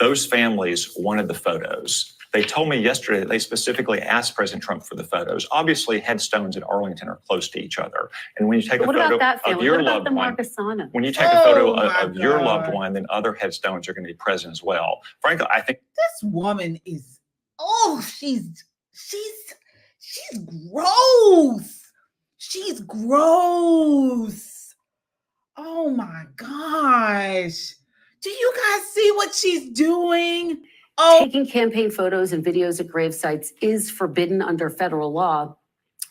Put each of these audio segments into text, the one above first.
Those families wanted the photos. They told me yesterday that they specifically asked President Trump for the photos. Obviously, headstones in Arlington are close to each other. And when you take a photo of your loved one, when you take a photo of your loved one, then other headstones are going to be present as well. Frankly, I think this woman is, she's gross. She's gross. Oh my gosh. Do you guys see what she's doing? Taking campaign photos and videos at grave sites is forbidden under federal law.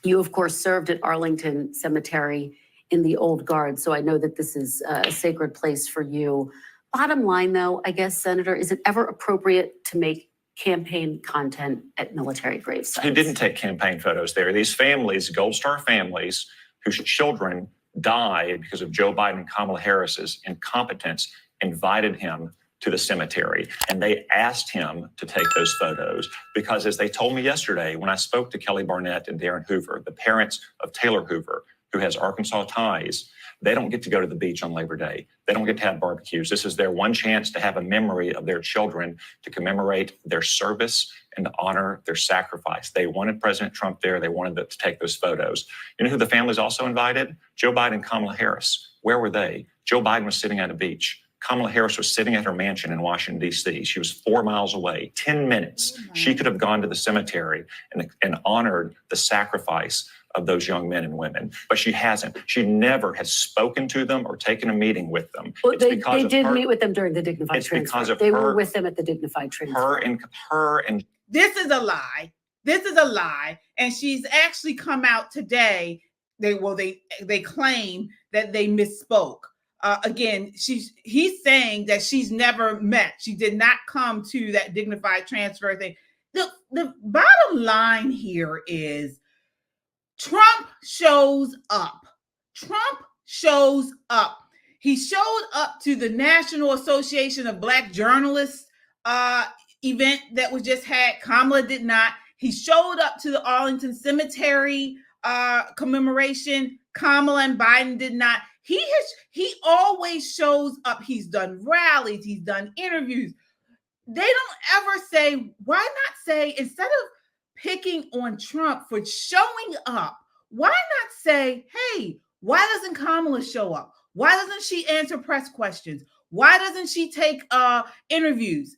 You, of course, served at Arlington Cemetery in the Old Guard, so I know that this is a sacred place for you. Bottom line, though, I guess, Senator, is it ever appropriate to make campaign content at military grave sites? He didn't take campaign photos there. These families, Gold Star families, whose children died because of Joe Biden and Kamala Harris's incompetence, invited him to the cemetery, and they asked him to take those photos because, as they told me yesterday, when I spoke to Kelly Barnett and Darren Hoover, the parents of Taylor Hoover, who has Arkansas ties, they don't get to go to the beach on Labor Day. They don't get to have barbecues. This is their one chance to have a memory of their children, to commemorate their service and to honor their sacrifice. They wanted President Trump there. They wanted to take those photos. You know who the families also invited? Joe Biden and Kamala Harris. Where were they? Joe Biden was sitting at a beach. Kamala Harris was sitting at her mansion in Washington, D.C. She was 4 miles away, 10 minutes. She could have gone to the cemetery and honored the sacrifice of those young men and women, but she hasn't. She never has spoken to them or taken a meeting with them. Well, they did meet with them during the dignified transfer. They were with them at the dignified transfer. Her and this is a lie. This is a lie. And she's actually come out today. They claim that they misspoke. Again, he's saying that she's never met. She did not come to that dignified transfer thing. The bottom line here is Trump shows up. Trump shows up. He showed up to the National Association of Black Journalists event that was just had. Kamala did not. He showed up to the Arlington Cemetery commemoration. Kamala and Biden did not. He always shows up. He's done rallies. He's done interviews. They don't ever say, why not say, instead of picking on Trump for showing up, why not say, hey, why doesn't Kamala show up? Why doesn't she answer press questions? Why doesn't she take interviews?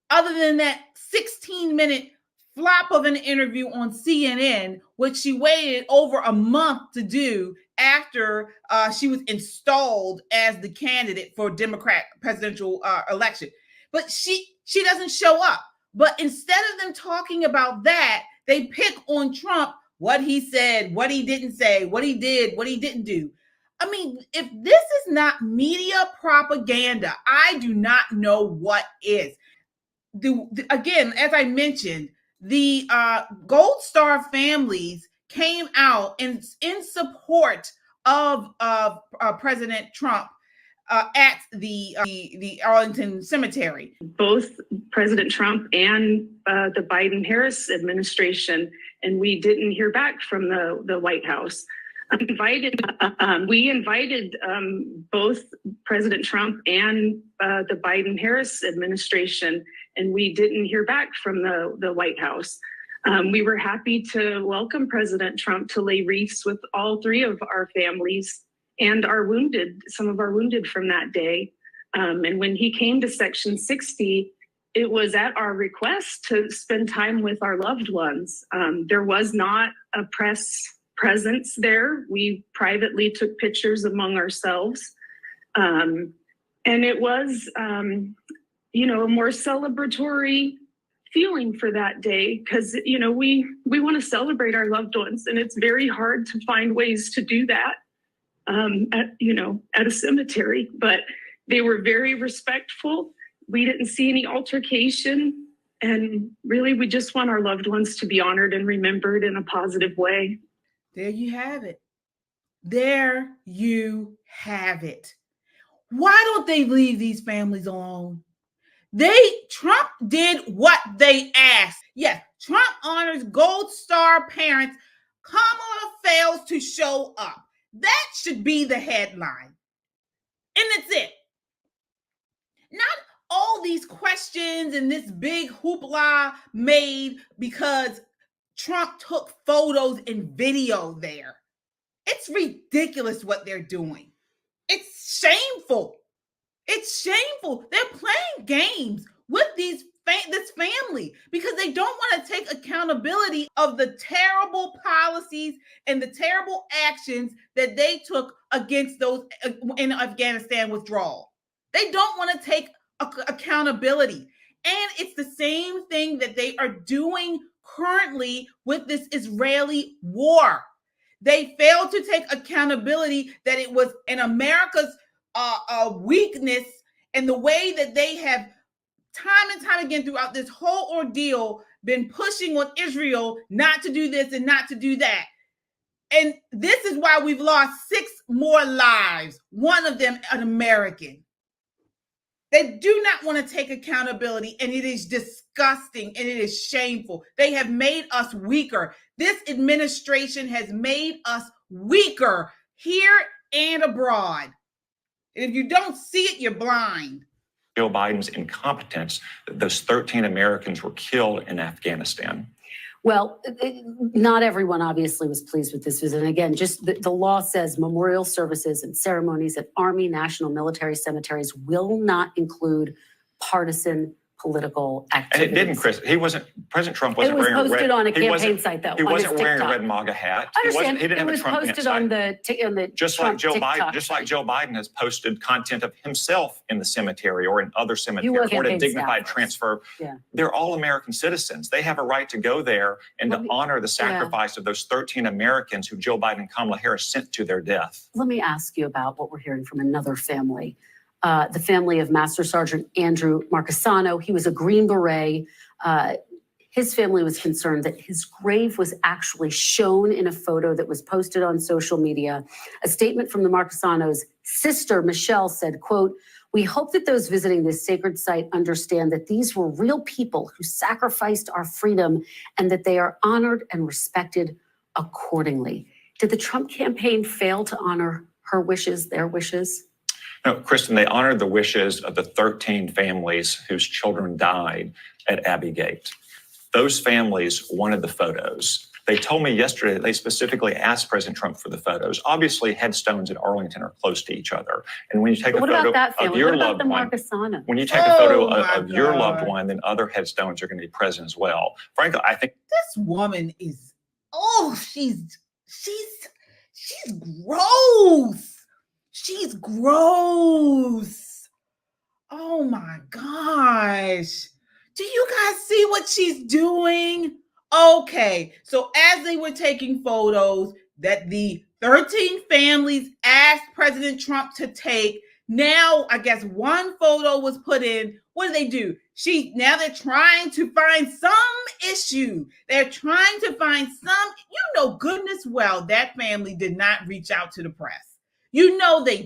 Other than that 16-minute flop of an interview on CNN, which she waited over a month to do after she was installed as the candidate for Democrat presidential election. But she doesn't show up. But instead of them talking about that, they pick on Trump, what he said, what he didn't say, what he did, what he didn't do. I mean, if this is not media propaganda, I do not know what is. Again, as I mentioned, the Gold Star families came out in support of President Trump at the Arlington Cemetery. Both President Trump and the Biden-Harris administration, and we didn't hear back from the White House. We invited both President Trump and the Biden-Harris administration, and we didn't hear back from the White House. We were happy to welcome President Trump to lay wreaths with all three of our families and some of our wounded from that day. And when he came to Section 60, it was at our request to spend time with our loved ones. There was not a press presence there. We privately took pictures among ourselves. And it was, a more celebratory feeling for that day because, we want to celebrate our loved ones, and it's very hard to find ways to do that at a cemetery. But they were very respectful. We didn't see any altercation, and really we just want our loved ones to be honored and remembered in a positive way. There you have it. There you have it. Why don't they leave these families alone? Trump did what they asked. Yes, Trump honors Gold Star parents. Kamala fails to show up. That should be the headline. And that's it. Not all these questions and this big hoopla made because Trump took photos and video there. It's ridiculous what they're doing. It's shameful. It's shameful. They're playing games with this family because they don't want to take accountability of the terrible policies and the terrible actions that they took against those in Afghanistan withdrawal. They don't want to take accountability. And it's the same thing that they are doing currently with this Israeli war. They failed to take accountability that it was in America's weakness and the way that they have time and time again throughout this whole ordeal been pushing on Israel not to do this and not to do that. And this is why we've lost 6 more lives, one of them an American. They do not want to take accountability, and it is disgusting and it is shameful. They have made us weaker. This administration has made us weaker here and abroad. And if you don't see it, you're blind. Joe Biden's incompetence, that those 13 Americans were killed in Afghanistan. Well, not everyone obviously was pleased with this visit. And again, just the law says memorial services and ceremonies at Army, national, military cemeteries will not include partisan political activities. And it didn't, Chris. President Trump wasn't wearing a red. It was posted on a campaign site, though. He wasn't wearing a red MAGA hat. I understand. He didn't have a Trump posted on the just Trump like Joe TikTok Biden, just like Joe Biden has posted content of himself in the cemetery or in other cemeteries or a dignified transfer. Yeah. They're all American citizens. They have a right to go there and to honor the sacrifice of those 13 Americans who Joe Biden and Kamala Harris sent to their death. Let me ask you about what we're hearing from another family. The family of Master Sergeant Andrew Marcassano. He was a Green Beret. His family was concerned that his grave was actually shown in a photo that was posted on social media. A statement from the Marcassanos' sister, Michelle, said, quote, "We hope that those visiting this sacred site understand that these were real people who sacrificed our freedom and that they are honored and respected accordingly." Did the Trump campaign fail to honor her wishes, their wishes? No, Kristen, they honored the wishes of the 13 families whose children died at Abbey Gate. Those families wanted the photos. They told me yesterday that they specifically asked President Trump for the photos. Obviously, headstones in Arlington are close to each other. And when you take a photo of your loved one, when you take a photo of your loved one, then other headstones are going to be present as well. Frankly, I think this woman is, she's gross. She's gross. Oh my gosh. Do you guys see what she's doing? Okay, so as they were taking photos that the 13 families asked President Trump to take, now I guess one photo was put in. What do? Now they're trying to find some issue. They're trying to find goodness well that family did not reach out to the press. They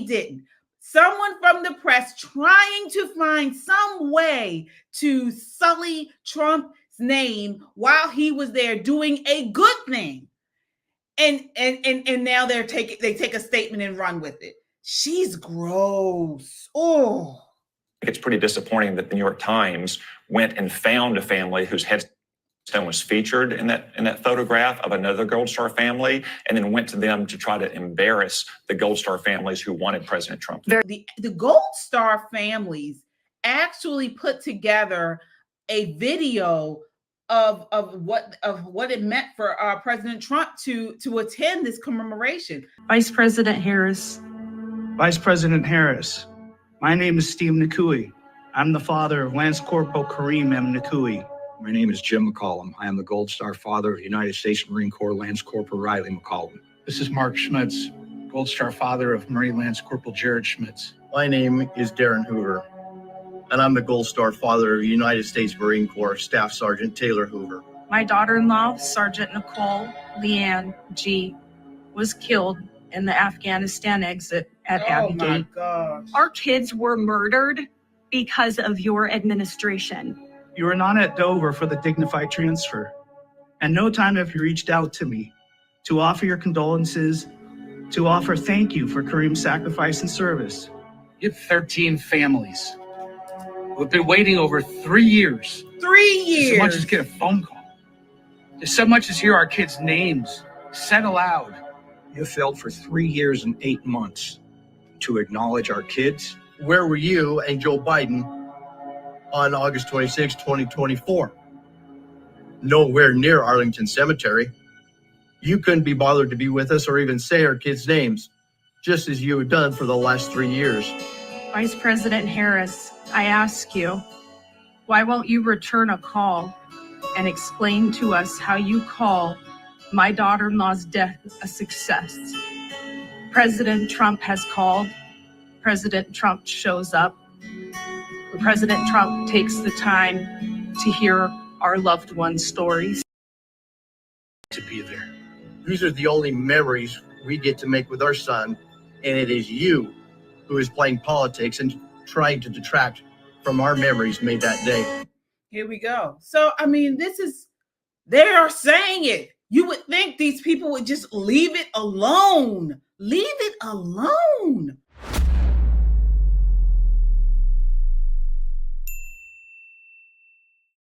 didn't. Someone from the press trying to find some way to sully Trump's name while he was there doing a good thing. And now they take a statement and run with it. She's gross. Oh. It's pretty disappointing that the New York Times went and found a family whose headstone was featured in that photograph of another Gold Star family, and then went to them to try to embarrass the Gold Star families who wanted President Trump. The Gold Star families actually put together a video of what it meant for President Trump to attend this commemoration. Vice President Harris. Vice President Harris, my name is Steve Nakui. I'm the father of Lance Corporal Kareem M. Nakui. My name is Jim McCollum. I am the Gold Star father of the United States Marine Corps Lance Corporal Riley McCollum. This is Mark Schmitz, Gold Star father of Marine Lance Corporal Jared Schmitz. My name is Darren Hoover, and I'm the Gold Star father of United States Marine Corps Staff Sergeant Taylor Hoover. My daughter-in-law, Sergeant Nicole Leanne G., was killed in the Afghanistan exit at Abbey Gate. Oh my gosh. Our kids were murdered because of your administration. You were not at Dover for the dignified transfer. And no time have you reached out to me to offer your condolences, to offer thank you for Kareem's sacrifice and service. You have 13 families who have been waiting over 3 years. 3 years. So much as get a phone call. There's so much as hear our kids' names said aloud. You failed for 3 years and 8 months to acknowledge our kids. Where were you and Joe Biden on August 26, 2024? Nowhere near Arlington Cemetery. You couldn't be bothered to be with us or even say our kids' names, just as you had done for the last 3 years. Vice President Harris, I ask you, why won't you return a call and explain to us how you call my daughter-in-law's death a success? President Trump has called. President Trump shows up. President Trump takes the time to hear our loved ones' stories. To be there. These are the only memories we get to make with our son, and it is you who is playing politics and trying to detract from our memories made that day. Here we go. So, I mean, they are saying it. You would think these people would just leave it alone. Leave it alone.